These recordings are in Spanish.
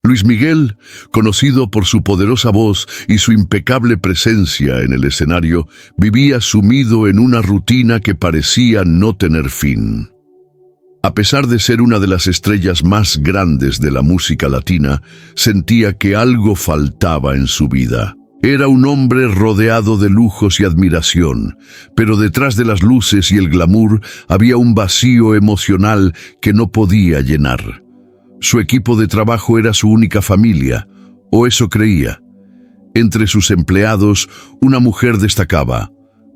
Luis Miguel, conocido por su poderosa voz y su impecable presencia en el escenario, vivía sumido en una rutina que parecía no tener fin. A pesar de ser una de las estrellas más grandes de la música latina, sentía que algo faltaba en su vida. Era un hombre rodeado de lujos y admiración, pero detrás de las luces y el glamour había un vacío emocional que no podía llenar. Su equipo de trabajo era su única familia, o eso creía. Entre sus empleados, una mujer destacaba: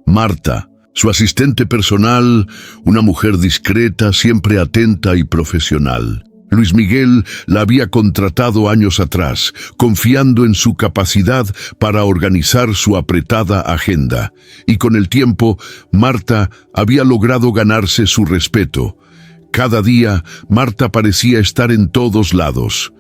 Marta, su asistente personal, una mujer discreta, siempre atenta y profesional. Luis Miguel la había contratado años atrás, confiando en su capacidad para organizar su apretada agenda, y con el tiempo, Marta había logrado ganarse su respeto. Cada día, Marta parecía estar en todos lados,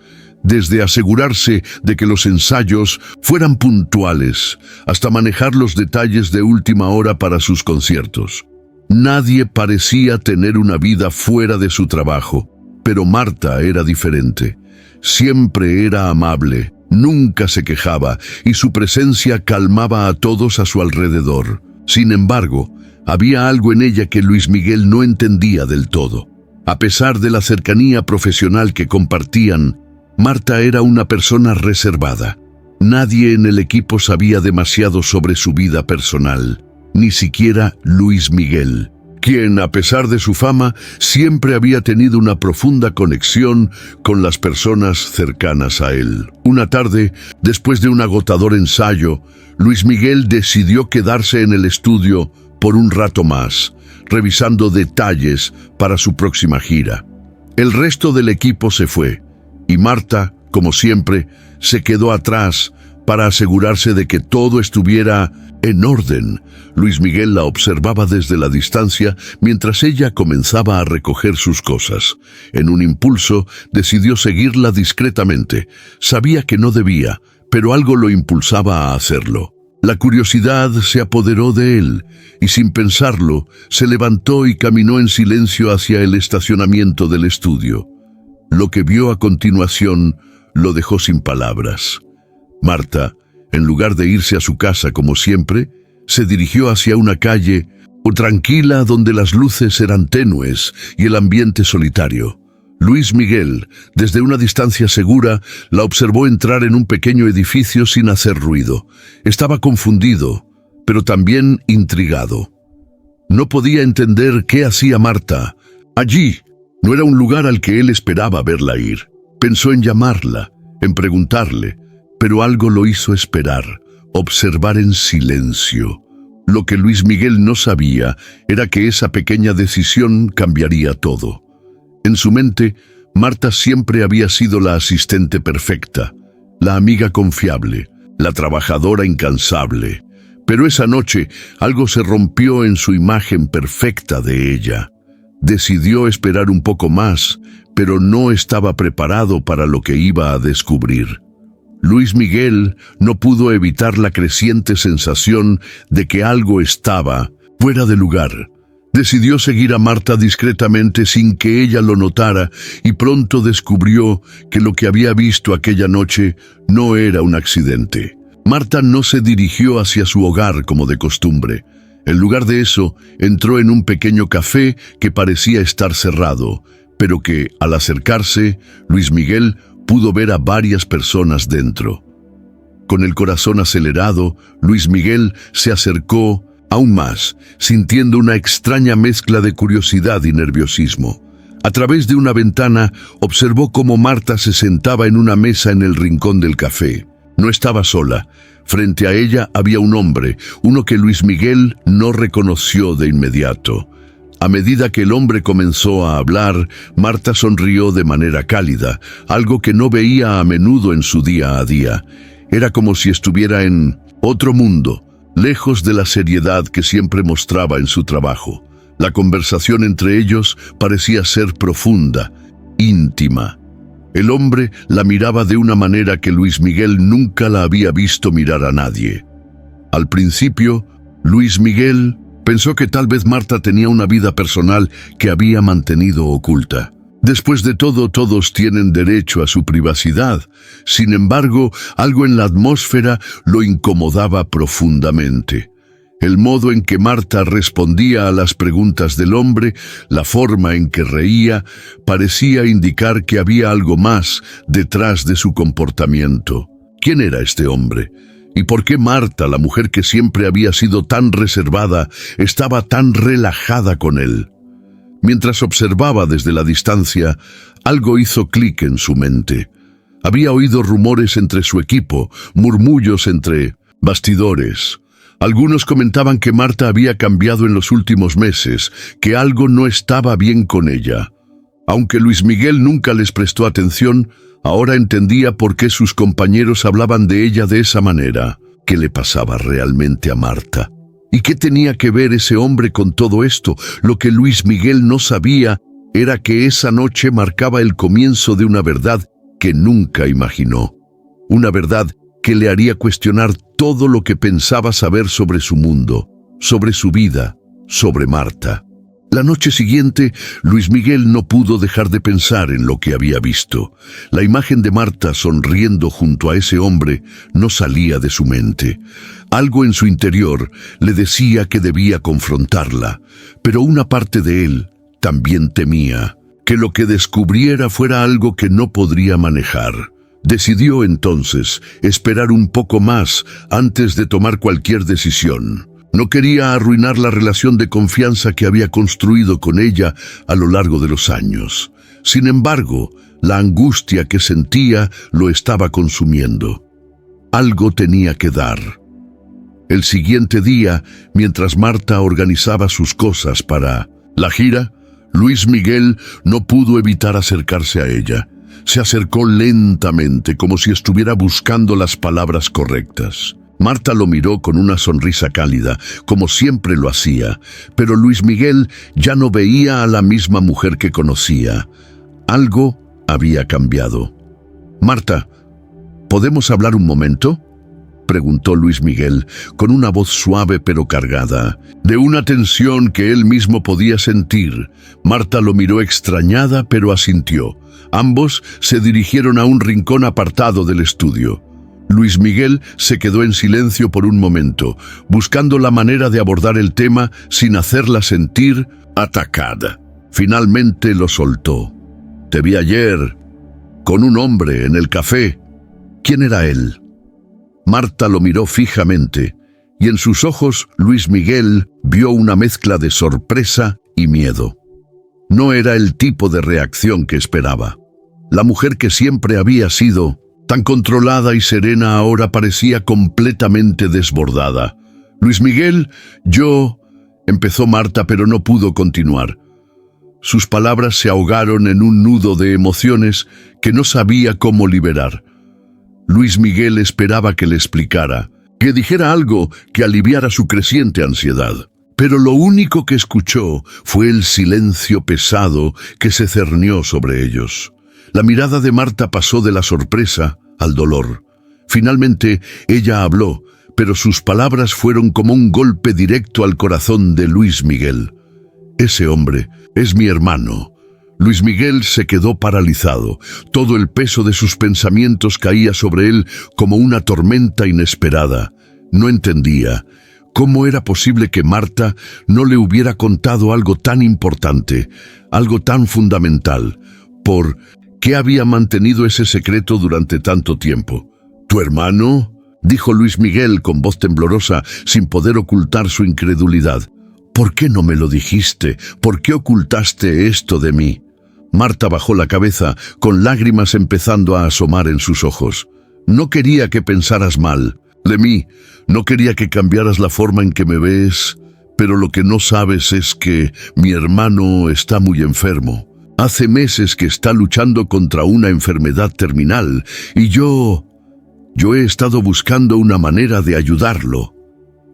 desde asegurarse de que los ensayos fueran puntuales, hasta manejar los detalles de última hora para sus conciertos. Nadie parecía tener una vida fuera de su trabajo, pero Marta era diferente. Siempre era amable, nunca se quejaba, y su presencia calmaba a todos a su alrededor. Sin embargo, había algo en ella que Luis Miguel no entendía del todo. A pesar de la cercanía profesional que compartían, Marta era una persona reservada. Nadie en el equipo sabía demasiado sobre su vida personal, ni siquiera Luis Miguel, quien, a pesar de su fama, siempre había tenido una profunda conexión con las personas cercanas a él. Una tarde, después de un agotador ensayo, Luis Miguel decidió quedarse en el estudio por un rato más, revisando detalles para su próxima gira. El resto del equipo se fue, y Marta, como siempre, se quedó atrás para asegurarse de que todo estuviera en orden. Luis Miguel la observaba desde la distancia mientras ella comenzaba a recoger sus cosas. En un impulso, decidió seguirla discretamente. Sabía que no debía, pero algo lo impulsaba a hacerlo. La curiosidad se apoderó de él, y sin pensarlo, se levantó y caminó en silencio hacia el estacionamiento del estudio. Lo que vio a continuación lo dejó sin palabras. Marta, en lugar de irse a su casa como siempre, se dirigió hacia una calle tranquila donde las luces eran tenues y el ambiente solitario. Luis Miguel, desde una distancia segura, la observó entrar en un pequeño edificio sin hacer ruido. Estaba confundido, pero también intrigado. No podía entender qué hacía Marta allí. No era un lugar al que él esperaba verla ir. Pensó en llamarla, en preguntarle, pero algo lo hizo esperar, observar en silencio. Lo que Luis Miguel no sabía era que esa pequeña decisión cambiaría todo. En su mente, Marta siempre había sido la asistente perfecta, la amiga confiable, la trabajadora incansable. Pero esa noche, algo se rompió en su imagen perfecta de ella. Decidió esperar un poco más, pero no estaba preparado para lo que iba a descubrir. Luis Miguel no pudo evitar la creciente sensación de que algo estaba fuera de lugar. Decidió seguir a Marta discretamente sin que ella lo notara y pronto descubrió que lo que había visto aquella noche no era un accidente. Marta no se dirigió hacia su hogar como de costumbre. En lugar de eso, entró en un pequeño café que parecía estar cerrado, pero que, al acercarse, Luis Miguel pudo ver a varias personas dentro. Con el corazón acelerado, Luis Miguel se acercó aún más, sintiendo una extraña mezcla de curiosidad y nerviosismo. A través de una ventana, observó cómo Marta se sentaba en una mesa en el rincón del café. No estaba sola. Frente a ella había un hombre, uno que Luis Miguel no reconoció de inmediato. A medida que el hombre comenzó a hablar, Marta sonrió de manera cálida, algo que no veía a menudo en su día a día. Era como si estuviera en otro mundo, lejos de la seriedad que siempre mostraba en su trabajo. La conversación entre ellos parecía ser profunda, íntima. El hombre la miraba de una manera que Luis Miguel nunca la había visto mirar a nadie. Al principio, Luis Miguel pensó que tal vez Marta tenía una vida personal que había mantenido oculta. Después de todo, todos tienen derecho a su privacidad. Sin embargo, algo en la atmósfera lo incomodaba profundamente. El modo en que Marta respondía a las preguntas del hombre, la forma en que reía, parecía indicar que había algo más detrás de su comportamiento. ¿Quién era este hombre? ¿Y por qué Marta, la mujer que siempre había sido tan reservada, estaba tan relajada con él? Mientras observaba desde la distancia, algo hizo clic en su mente. Había oído rumores entre su equipo, murmullos entre bastidores. Algunos comentaban que Marta había cambiado en los últimos meses, que algo no estaba bien con ella. Aunque Luis Miguel nunca les prestó atención, ahora entendía por qué sus compañeros hablaban de ella de esa manera. ¿Qué le pasaba realmente a Marta? ¿Y qué tenía que ver ese hombre con todo esto? Lo que Luis Miguel no sabía era que esa noche marcaba el comienzo de una verdad que nunca imaginó. Una verdad que le haría cuestionar todo lo que pensaba saber sobre su mundo, sobre su vida, sobre Marta. La noche siguiente, Luis Miguel no pudo dejar de pensar en lo que había visto. La imagen de Marta sonriendo junto a ese hombre no salía de su mente. Algo en su interior le decía que debía confrontarla, pero una parte de él también temía que lo que descubriera fuera algo que no podría manejar. Decidió entonces esperar un poco más antes de tomar cualquier decisión. No quería arruinar la relación de confianza que había construido con ella a lo largo de los años. Sin embargo, la angustia que sentía lo estaba consumiendo. Algo tenía que dar. El siguiente día, mientras Marta organizaba sus cosas para la gira, Luis Miguel no pudo evitar acercarse a ella. Se acercó lentamente, como si estuviera buscando las palabras correctas. Marta lo miró con una sonrisa cálida, como siempre lo hacía, pero Luis Miguel ya no veía a la misma mujer que conocía. Algo había cambiado. «Marta, ¿podemos hablar un momento?», preguntó Luis Miguel, con una voz suave pero cargada, de una tensión que él mismo podía sentir. Marta lo miró extrañada, pero asintió. Ambos se dirigieron a un rincón apartado del estudio. Luis Miguel se quedó en silencio por un momento, buscando la manera de abordar el tema sin hacerla sentir atacada. Finalmente lo soltó. «Te vi ayer con un hombre en el café. ¿Quién era él?». Marta lo miró fijamente, y en sus ojos Luis Miguel vio una mezcla de sorpresa y miedo. No era el tipo de reacción que esperaba. La mujer que siempre había sido tan controlada y serena ahora parecía completamente desbordada. «Luis Miguel, empezó Marta, pero no pudo continuar. Sus palabras se ahogaron en un nudo de emociones que no sabía cómo liberar. Luis Miguel esperaba que le explicara, que dijera algo que aliviara su creciente ansiedad. Pero lo único que escuchó fue el silencio pesado que se cernió sobre ellos. La mirada de Marta pasó de la sorpresa al dolor. Finalmente, ella habló, pero sus palabras fueron como un golpe directo al corazón de Luis Miguel. «Ese hombre es mi hermano». Luis Miguel se quedó paralizado. Todo el peso de sus pensamientos caía sobre él como una tormenta inesperada. No entendía cómo era posible que Marta no le hubiera contado algo tan importante, algo tan fundamental. ¿Por qué había mantenido ese secreto durante tanto tiempo? «¿Tu hermano?», dijo Luis Miguel con voz temblorosa, sin poder ocultar su incredulidad. «¿Por qué no me lo dijiste? ¿Por qué ocultaste esto de mí?». Marta bajó la cabeza, con lágrimas empezando a asomar en sus ojos. «No quería que pensaras mal de mí, no quería que cambiaras la forma en que me ves, pero lo que no sabes es que mi hermano está muy enfermo. Hace meses que está luchando contra una enfermedad terminal y yo he estado buscando una manera de ayudarlo».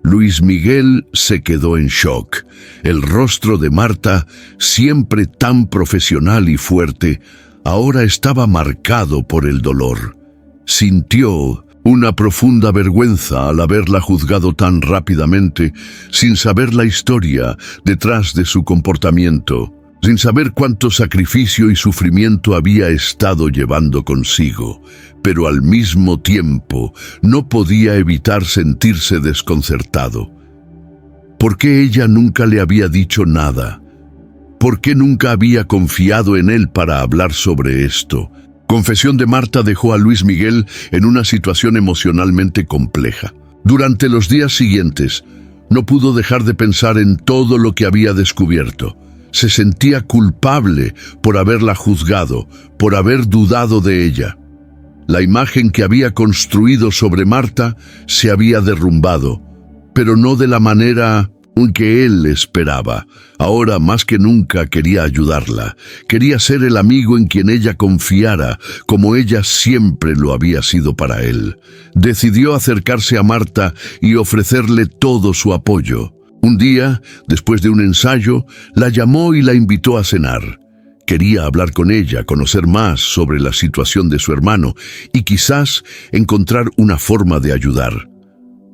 Luis Miguel se quedó en shock. El rostro de Marta, siempre tan profesional y fuerte, ahora estaba marcado por el dolor. Sintió una profunda vergüenza al haberla juzgado tan rápidamente, sin saber la historia detrás de su comportamiento. sin saber cuánto sacrificio y sufrimiento había estado llevando consigo, pero al mismo tiempo no podía evitar sentirse desconcertado. ¿Por qué ella nunca le había dicho nada? ¿Por qué nunca había confiado en él para hablar sobre esto? Confesión de Marta dejó a Luis Miguel en una situación emocionalmente compleja. Durante los días siguientes, no pudo dejar de pensar en todo lo que había descubierto. Se sentía culpable por haberla juzgado, por haber dudado de ella. La imagen que había construido sobre Marta se había derrumbado, pero no de la manera que él esperaba. Ahora más que nunca quería ayudarla. Quería ser el amigo en quien ella confiara, como ella siempre lo había sido para él. Decidió acercarse a Marta y ofrecerle todo su apoyo. Un día, después de un ensayo, la llamó y la invitó a cenar. Quería hablar con ella, conocer más sobre la situación de su hermano y quizás encontrar una forma de ayudar.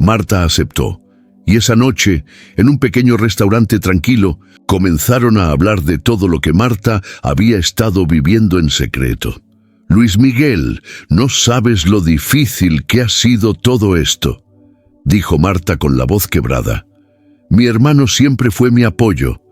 Marta aceptó. Y esa noche, en un pequeño restaurante tranquilo, comenzaron a hablar de todo lo que Marta había estado viviendo en secreto. «Luis Miguel, no sabes lo difícil que ha sido todo esto», dijo Marta con la voz quebrada. «Mi hermano siempre fue mi apoyo,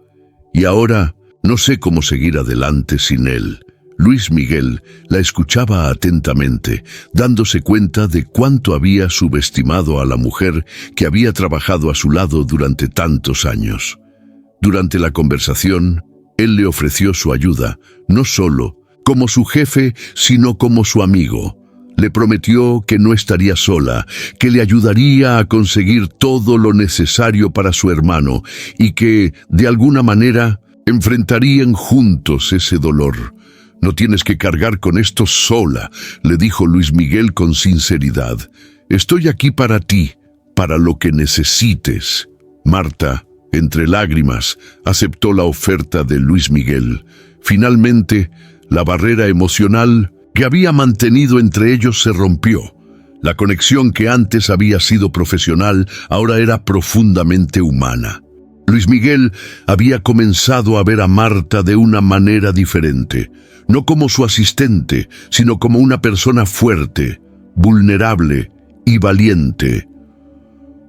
y ahora no sé cómo seguir adelante sin él». Luis Miguel la escuchaba atentamente, dándose cuenta de cuánto había subestimado a la mujer que había trabajado a su lado durante tantos años. Durante la conversación, él le ofreció su ayuda, no solo como su jefe, sino como su amigo. Le prometió que no estaría sola, que le ayudaría a conseguir todo lo necesario para su hermano y que, de alguna manera, enfrentarían juntos ese dolor. «No tienes que cargar con esto sola», le dijo Luis Miguel con sinceridad. «Estoy aquí para ti, para lo que necesites». Marta, entre lágrimas, aceptó la oferta de Luis Miguel. Finalmente, la barrera emocional que había mantenido entre ellos se rompió. La conexión que antes había sido profesional ahora era profundamente humana. Luis Miguel había comenzado a ver a Marta de una manera diferente, no como su asistente, sino como una persona fuerte, vulnerable y valiente.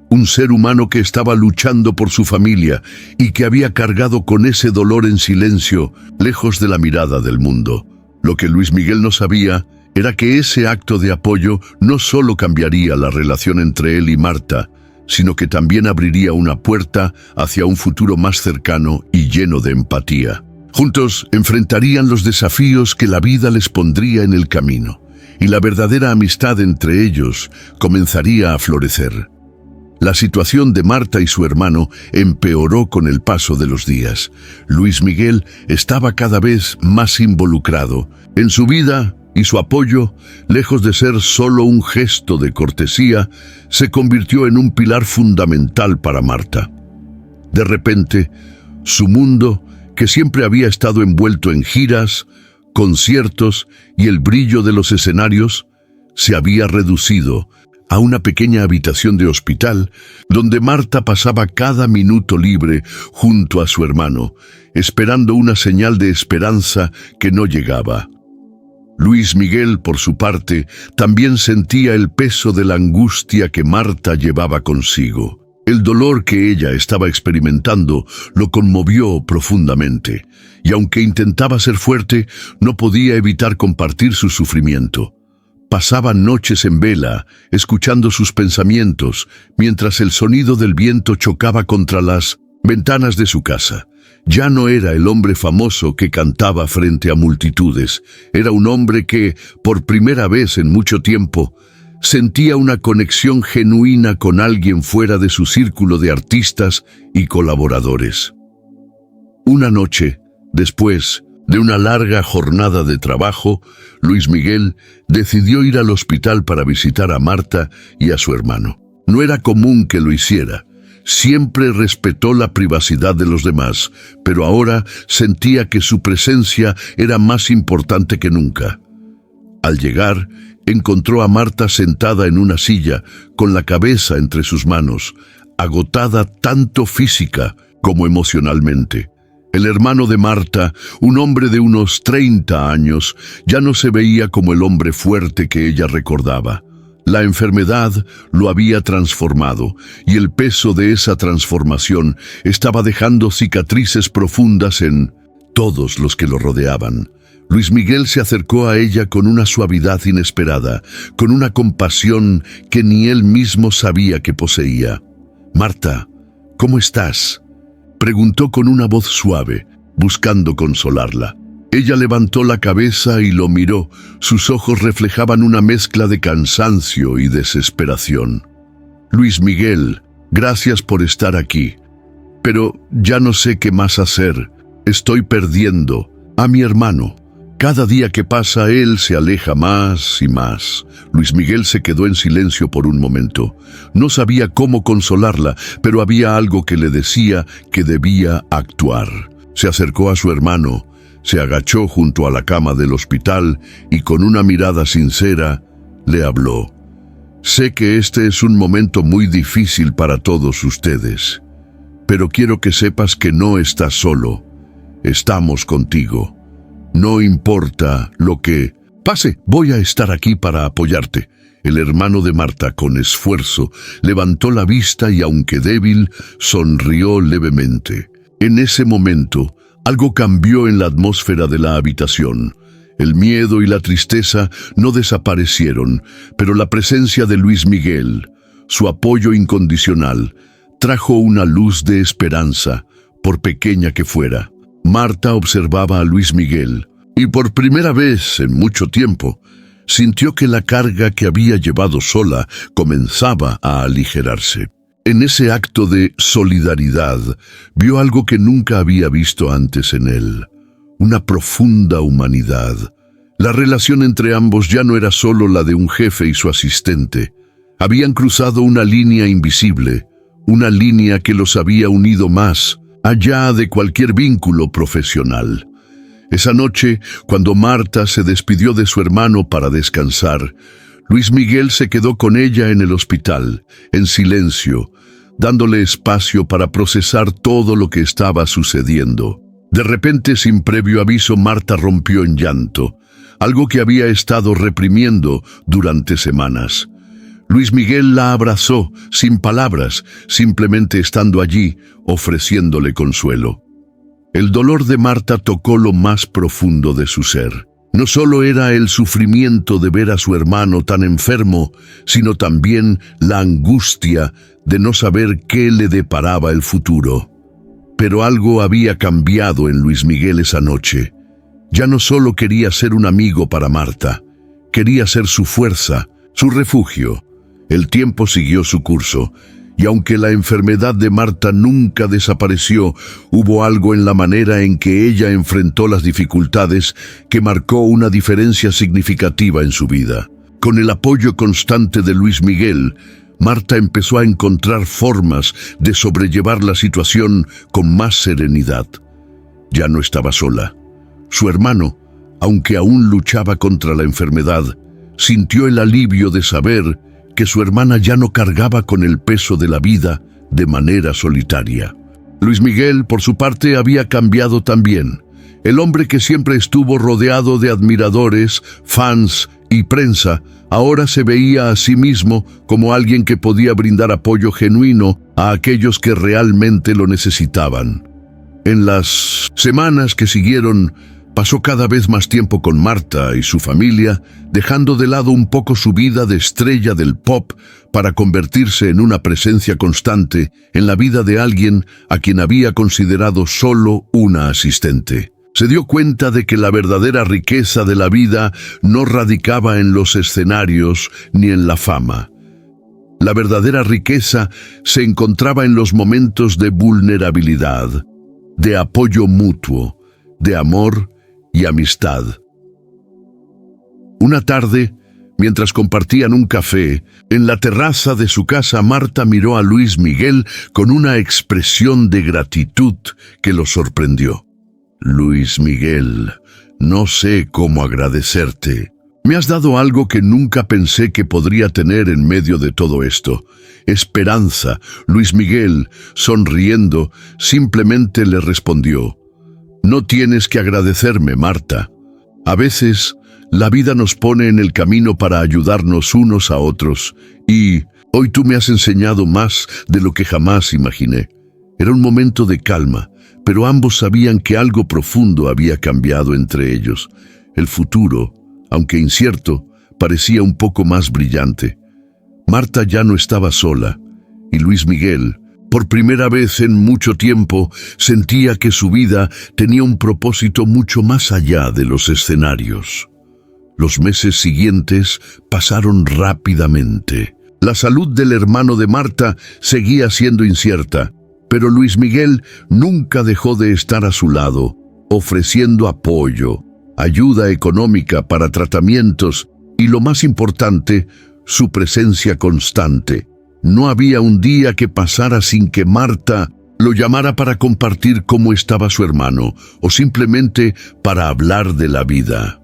Un ser humano que estaba luchando por su familia y que había cargado con ese dolor en silencio, lejos de la mirada del mundo. Lo que Luis Miguel no sabía era que ese acto de apoyo no solo cambiaría la relación entre él y Marta, sino que también abriría una puerta hacia un futuro más cercano y lleno de empatía. Juntos enfrentarían los desafíos que la vida les pondría en el camino, y la verdadera amistad entre ellos comenzaría a florecer. La situación de Marta y su hermano empeoró con el paso de los días. Luis Miguel estaba cada vez más involucrado en su vida y su apoyo, lejos de ser solo un gesto de cortesía, se convirtió en un pilar fundamental para Marta. De repente, su mundo, que siempre había estado envuelto en giras, conciertos y el brillo de los escenarios, se había reducido a una pequeña habitación de hospital donde Marta pasaba cada minuto libre junto a su hermano, esperando una señal de esperanza que no llegaba. Luis Miguel, por su parte, también sentía el peso de la angustia que Marta llevaba consigo. El dolor que ella estaba experimentando lo conmovió profundamente, y aunque intentaba ser fuerte, no podía evitar compartir su sufrimiento. Pasaban noches en vela, escuchando sus pensamientos, mientras el sonido del viento chocaba contra las ventanas de su casa. Ya no era el hombre famoso que cantaba frente a multitudes. Era un hombre que, por primera vez en mucho tiempo, sentía una conexión genuina con alguien fuera de su círculo de artistas y colaboradores. Una noche, después de una larga jornada de trabajo, Luis Miguel decidió ir al hospital para visitar a Marta y a su hermano. No era común que lo hiciera. Siempre respetó la privacidad de los demás, pero ahora sentía que su presencia era más importante que nunca. Al llegar, encontró a Marta sentada en una silla, con la cabeza entre sus manos, agotada tanto física como emocionalmente. El hermano de Marta, un hombre de unos 30 años, ya no se veía como el hombre fuerte que ella recordaba. La enfermedad lo había transformado, y el peso de esa transformación estaba dejando cicatrices profundas en todos los que lo rodeaban. Luis Miguel se acercó a ella con una suavidad inesperada, con una compasión que ni él mismo sabía que poseía. «Marta, ¿cómo estás?», preguntó con una voz suave, buscando consolarla. Ella levantó la cabeza y lo miró. Sus ojos reflejaban una mezcla de cansancio y desesperación. «Luis Miguel, gracias por estar aquí. Pero ya no sé qué más hacer. Estoy perdiendo a mi hermano. Cada día que pasa él se aleja más y más». Luis Miguel se quedó en silencio por un momento. No sabía cómo consolarla, pero había algo que le decía que debía actuar. Se acercó a su hermano, se agachó junto a la cama del hospital y con una mirada sincera le habló. «Sé que este es un momento muy difícil para todos ustedes, pero quiero que sepas que no estás solo. Estamos contigo. No importa lo que pase, voy a estar aquí para apoyarte». El hermano de Marta, con esfuerzo, levantó la vista y, aunque débil, sonrió levemente. En ese momento, algo cambió en la atmósfera de la habitación. El miedo y la tristeza no desaparecieron, pero la presencia de Luis Miguel, su apoyo incondicional, trajo una luz de esperanza, por pequeña que fuera. Marta observaba a Luis Miguel, y por primera vez en mucho tiempo, sintió que la carga que había llevado sola comenzaba a aligerarse. En ese acto de solidaridad, vio algo que nunca había visto antes en él: una profunda humanidad. La relación entre ambos ya no era solo la de un jefe y su asistente. Habían cruzado una línea invisible, una línea que los había unido más allá de cualquier vínculo profesional. Esa noche, cuando Marta se despidió de su hermano para descansar, Luis Miguel se quedó con ella en el hospital, en silencio, dándole espacio para procesar todo lo que estaba sucediendo. De repente, sin previo aviso, Marta rompió en llanto, algo que había estado reprimiendo durante semanas. Luis Miguel la abrazó, sin palabras, simplemente estando allí, ofreciéndole consuelo. El dolor de Marta tocó lo más profundo de su ser. No solo era el sufrimiento de ver a su hermano tan enfermo, sino también la angustia de no saber qué le deparaba el futuro. Pero algo había cambiado en Luis Miguel esa noche. Ya no solo quería ser un amigo para Marta, quería ser su fuerza, su refugio. El tiempo siguió su curso, y aunque la enfermedad de Marta nunca desapareció, hubo algo en la manera en que ella enfrentó las dificultades que marcó una diferencia significativa en su vida. Con el apoyo constante de Luis Miguel, Marta empezó a encontrar formas de sobrellevar la situación con más serenidad. Ya no estaba sola. Su hermano, aunque aún luchaba contra la enfermedad, sintió el alivio de saber que su hermana ya no cargaba con el peso de la vida de manera solitaria. Luis Miguel, por su parte, había cambiado también. El hombre que siempre estuvo rodeado de admiradores, fans y prensa, ahora se veía a sí mismo como alguien que podía brindar apoyo genuino a aquellos que realmente lo necesitaban. En las semanas que siguieron, pasó cada vez más tiempo con Marta y su familia, dejando de lado un poco su vida de estrella del pop para convertirse en una presencia constante en la vida de alguien a quien había considerado solo una asistente. Se dio cuenta de que la verdadera riqueza de la vida no radicaba en los escenarios ni en la fama. La verdadera riqueza se encontraba en los momentos de vulnerabilidad, de apoyo mutuo, de amor y amistad. Una tarde, mientras compartían un café, en la terraza de su casa, Marta miró a Luis Miguel con una expresión de gratitud que lo sorprendió. «Luis Miguel, no sé cómo agradecerte. Me has dado algo que nunca pensé que podría tener en medio de todo esto: esperanza». Luis Miguel, sonriendo, simplemente le respondió: No tienes que agradecerme, Marta. A veces, la vida nos pone en el camino para ayudarnos unos a otros, y hoy tú me has enseñado más de lo que jamás imaginé. Era un momento de calma, pero ambos sabían que algo profundo había cambiado entre ellos. El futuro, aunque incierto, parecía un poco más brillante. Marta ya no estaba sola, y Luis Miguel, por primera vez en mucho tiempo, sentía que su vida tenía un propósito mucho más allá de los escenarios. Los meses siguientes pasaron rápidamente. La salud del hermano de Marta seguía siendo incierta, pero Luis Miguel nunca dejó de estar a su lado, ofreciendo apoyo, ayuda económica para tratamientos y, lo más importante, su presencia constante. No había un día que pasara sin que Marta lo llamara para compartir cómo estaba su hermano o simplemente para hablar de la vida.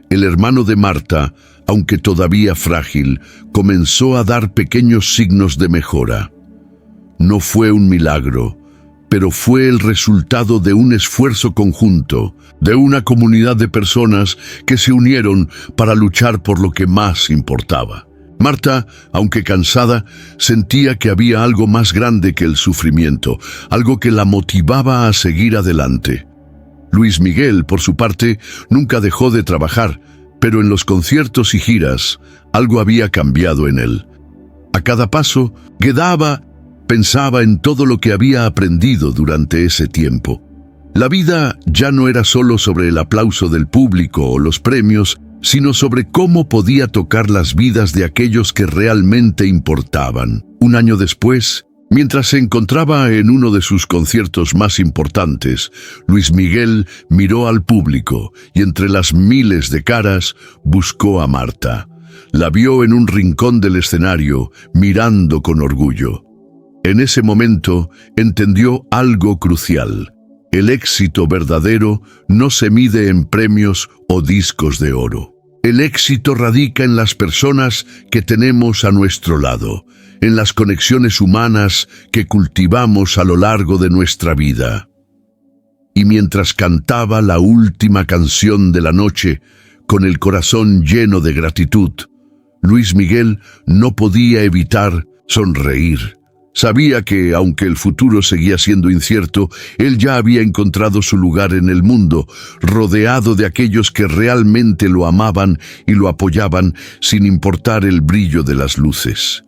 El hermano de Marta, aunque todavía frágil, comenzó a dar pequeños signos de mejora. No fue un milagro, pero fue el resultado de un esfuerzo conjunto, de una comunidad de personas que se unieron para luchar por lo que más importaba. Marta, aunque cansada, sentía que había algo más grande que el sufrimiento, algo que la motivaba a seguir adelante. Luis Miguel, por su parte, nunca dejó de trabajar, pero en los conciertos y giras, algo había cambiado en él. A cada paso, pensaba en todo lo que había aprendido durante ese tiempo. La vida ya no era solo sobre el aplauso del público o los premios, sino sobre cómo podía tocar las vidas de aquellos que realmente importaban. Un año después, mientras se encontraba en uno de sus conciertos más importantes, Luis Miguel miró al público y entre las miles de caras buscó a Marta. La vio en un rincón del escenario, mirando con orgullo. En ese momento entendió algo crucial. El éxito verdadero no se mide en premios o discos de oro. El éxito radica en las personas que tenemos a nuestro lado, en las conexiones humanas que cultivamos a lo largo de nuestra vida. Y mientras cantaba la última canción de la noche, con el corazón lleno de gratitud, Luis Miguel no podía evitar sonreír. Sabía que, aunque el futuro seguía siendo incierto, él ya había encontrado su lugar en el mundo, rodeado de aquellos que realmente lo amaban y lo apoyaban sin importar el brillo de las luces.